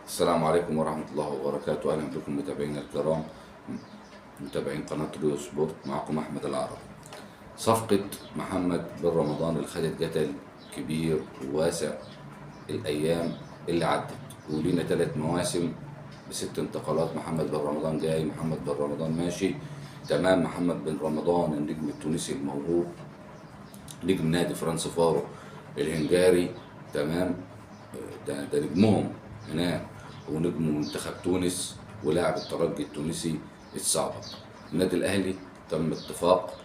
السلام عليكم ورحمة الله وبركاته. أهلا بكم متابعينا الكرام، متابعين قناة ريو سبورت. معكم أحمد العربي. صفقة محمد بن رمضان اللي خدت جدل كبير وواسع الأيام اللي عدت، ولينا 3 مواسم ب6 انتقالات. محمد بن رمضان جاي، محمد بن رمضان ماشي. تمام. محمد بن رمضان النجم التونسي الموهوب، نجم نادي فرنسفارو الهنغاري. تمام. ده نجمهم هناك، ونجم منتخب تونس ولاعب الترجي التونسي السابق. النادي الاهلي تم اتفاق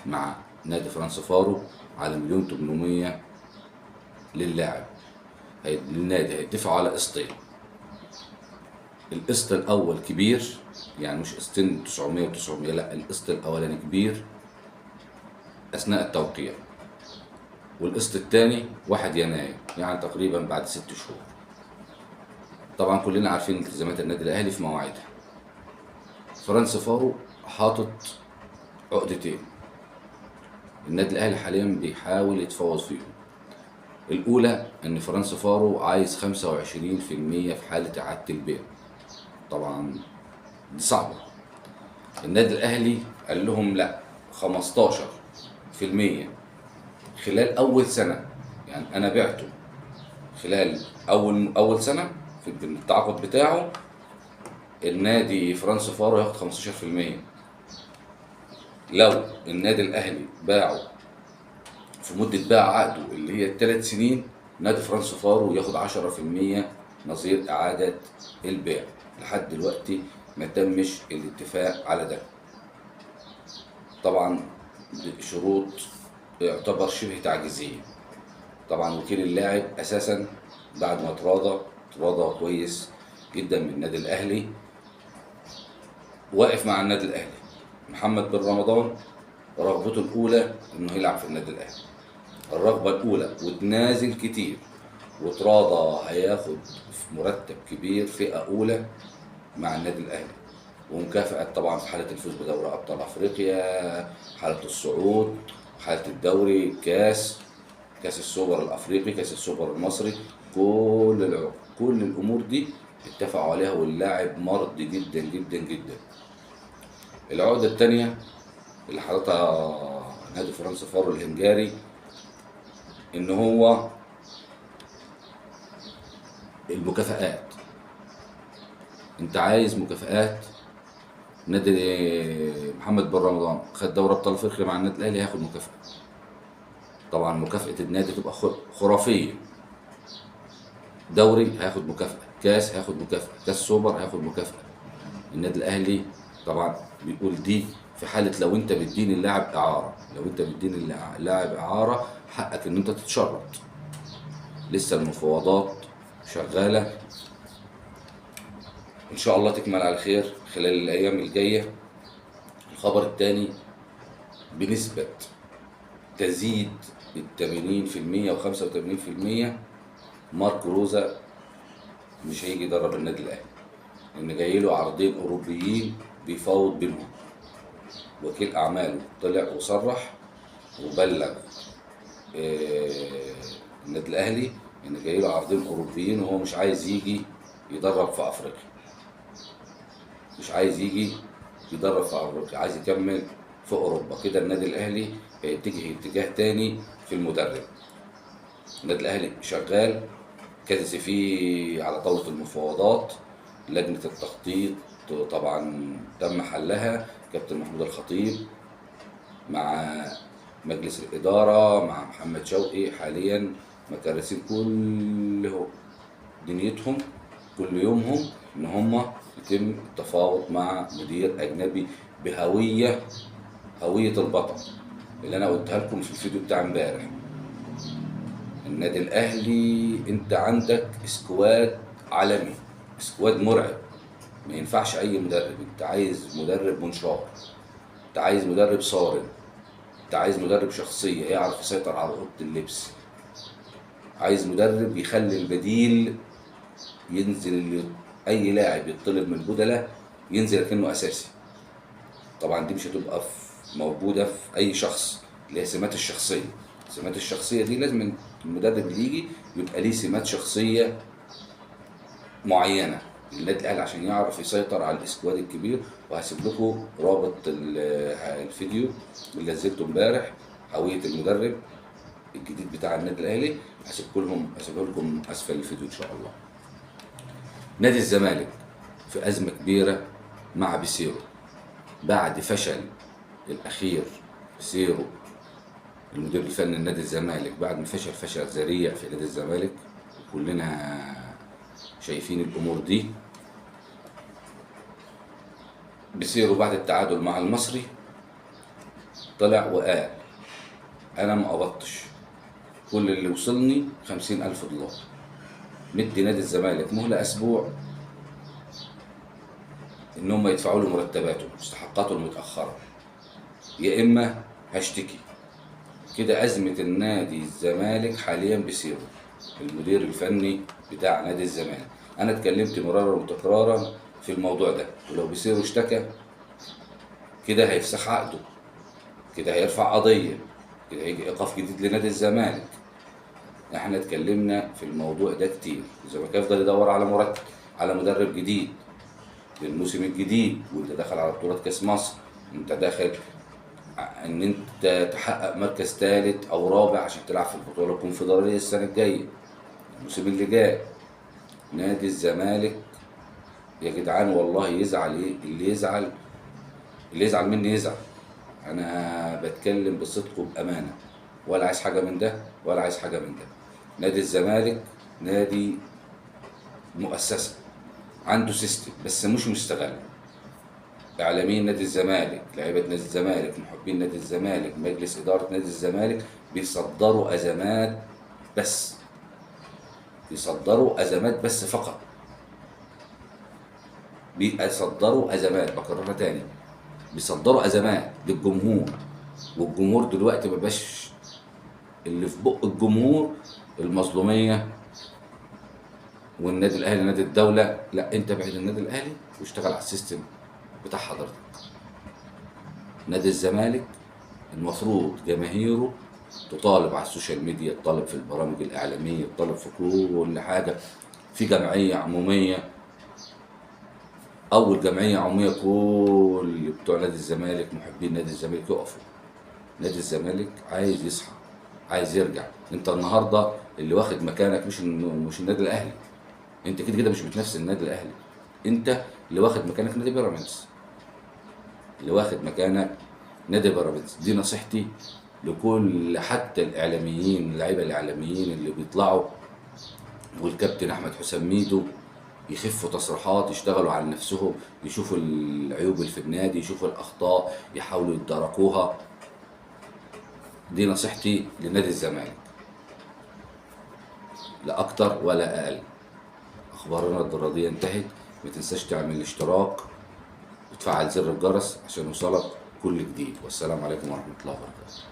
مع نادي فرنسفارو على 1,800,000 للاعب. للنادي هيدفعوا على قسطين. القسط الاول كبير، يعني مش قسطين 900 و900، لا، القسط الاولاني كبير اثناء التوقيع، والقسط الثاني 1 يناير، يعني تقريبا بعد 6 شهور. طبعا كلنا عارفين التزامات النادي الاهلي في مواعيدها. فرنسفارو حاطط عقدتين، النادي الاهلي حاليا بيحاول يتفاوض فيهم. الاولى ان فرنسفارو عايز 25% في حاله اعاده البيع. طبعا دي صعبه. النادي الاهلي قال لهم لا، 15% خلال اول سنه، يعني انا بعته خلال اول سنه في التعاقد بتاعه، النادي فرنسفارو ياخد 15%. لو النادي الاهلي باعه في مده بيع عقده اللي هي ال3 سنين، نادي فرنسفارو ياخد 10% نظير اعاده البيع. لحد دلوقتي ما تمش الاتفاق على ده. طبعا شروط يعتبر شبه تعجيزيه. طبعا وكيل اللاعب اساسا بعد ما تراضى كويس جدا من النادي الاهلي، واقف مع النادي الاهلي. محمد بن رمضان رغبته الاولى انه يلعب في النادي الاهلي، الرغبه الاولى، وتنازل كتير وتراضى هياخد مرتب كبير فئه اولى مع النادي الاهلي، ومكافآت طبعا في حاله الفوز بدوري ابطال افريقيا، حاله الصعود، حاله الدوري، كاس السوبر الافريقي، كاس السوبر المصري. كل الامور دي اتفقوا عليها، واللاعب مرضي جدا جدا جدا. العقده الثانيه اللي حاططها نادي فرنسفارو الهنغاري، ان هو المكافآت. انت عايز مكافآت. نادي محمد بن رمضان خد دوري ابطال افريقيا مع النادي الاهلي، هياخد مكافأة. طبعا مكافأة النادي تبقى خرافية. دوري هياخد مكافأة، كاس هياخد مكافأة، كاس سوبر هياخد مكافأة. النادي الاهلي طبعا بيقول دي في حالة لو انت بتدين اللاعب اعارة، لو انت بتدين اللاعب اعارة حقك ان انت تتشرط. لسه المفاوضات شغالة، ان شاء الله تكمل على خير خلال الايام الجاية. الخبر الثاني، بنسبة تزيد 80% و 85%، مارك روزا مش هيجي يدرب النادي الاهلي، لان جاي له عرضين اوروبيين بيفاوض بينهم. وكيل اعماله طلع وصرح وبلغ النادي الاهلي ان جاي له عرضين اوروبيين، وهو مش عايز يجي يدرب في افريقيا، مش عايز يجي يدرب في افريقيا، عايز يكمل في اوروبا. كده النادي الاهلي هيتجه اتجاه تاني في المدرب. النادي الاهلي شغال كذا سي على طاوله المفاوضات. لجنه التخطيط طبعا تم حلها، كابتن محمود الخطيب مع مجلس الاداره مع محمد شوقي حاليا مكرسين كل دنيتهم، كل يومهم، ان هم يتم التفاوض مع مدير اجنبي بهويه البطل اللي انا قلتها لكم في الفيديو بتاع امبارح. النادي الاهلي انت عندك سكواد عالمي، سكواد مرعب، ما ينفعش اي مدرب. انت عايز مدرب منشار، انت عايز مدرب صارم، انت عايز مدرب شخصيه يعرف يسيطر على اوضه اللبس، عايز مدرب يخلي البديل ينزل. اي لاعب يطلب من البدلاء ينزل كأنه اساسي. طبعا دي مش هتبقى موجوده في اي شخص، اللي هي سمات الشخصيه. السمات الشخصيه دي لازم المدرب اللي يجي يبقى ليه سمات شخصيه معينه للنادي الاهلي عشان يعرف يسيطر على الاسكواد الكبير. وهسيب لكم رابط الفيديو اللي نزلته امبارح، هويه المدرب الجديد بتاع النادي الاهلي، هسيبه لكم اسفل الفيديو ان شاء الله. نادي الزمالك في ازمه كبيره مع بيسيرو بعد فشل الاخير. بيسيرو المدير الفني لنادي الزمالك بعد ما فشل ذريع في نادي الزمالك، كلنا شايفين الامور دي. بيسيرو بعد التعادل مع المصري طلع وقال انا ما قبضتش، كل اللي وصلني 50,000 دولار. مدي نادي الزمالك مهلة اسبوع ان هم يدفعوا له مرتباته مستحقاته المتاخره، يا اما هشتكي. كده ازمه النادي الزمالك حاليا بيسيرو المدير الفني بتاع نادي الزمالك. انا اتكلمت مرارا وتكرارا في الموضوع ده، ولو بيسيرو اشتكى كده هيفسخ عقده، كده هيرفع قضيه، كده هيجي ايقاف جديد لنادي الزمالك. احنا اتكلمنا في الموضوع ده كتير. الزمالك يفضل يدور على مرتب، على مدرب جديد للموسم الجديد، وانت داخل على بطولة كاس مصر، انت داخل ان انت تحقق مركز ثالث او رابع عشان تلعب في البطولة الكونفدرالية السنة الجاية، الموسم اللي جاي. نادي الزمالك يا جدعان والله يزعل ايه اللي يزعل مني يزعل. انا بتكلم بصدق وبامانه، ولا عايز حاجه من ده ولا عايز حاجه من ده. نادي الزمالك نادي مؤسسه عنده سيستم بس مش مستغل. اعلاميين نادي الزمالك، لعيبه نادي الزمالك، محبين نادي الزمالك، مجلس اداره نادي الزمالك بيصدروا ازمات بس فقط. بيصدروا ازمات، بكررها تاني، بيصدروا ازمات للجمهور. والجمهور دلوقتي مبقاش اللي في بق الجمهور المظلوميه والنادي الاهلي نادي الدوله. لا، انت بعد النادي الاهلي واشتغل على السيستم بتاع حضرتك. نادي الزمالك المفروض جماهيره تطالب على السوشيال ميديا، تطالب في البرامج الاعلاميه، تطالب في كل حاجه. في جمعيه عموميه، اول جمعيه عموميه كل بتوع نادي الزمالك محبين نادي الزمالك يقفوا. نادي الزمالك عايز يصحى، عايز يرجع. انت النهارده اللي واخد مكانك مش النادي الاهلي، انت كده كده مش بتنافس النادي الاهلي، انت اللي واخد مكانك نادي بيراميدز، اللي واخد مكانك نادي بيراميدز. دي نصيحتي لكل حتى الاعلاميين، اللعيبه الاعلاميين اللي بيطلعوا، والكابتن احمد حسام ميدو، يخفوا تصريحات، يشتغلوا على نفسهم، يشوفوا العيوب اللي في النادي، يشوفوا الاخطاء، يحاولوا يتداركوها. دي نصيحتي لنادي الزمالك، لا اكتر ولا اقل. اخبارنا الرياضيه انتهت. ما تنساش تعمل الاشتراك وتفعل زر الجرس عشان يوصلك كل جديد. والسلام عليكم ورحمه الله وبركاته.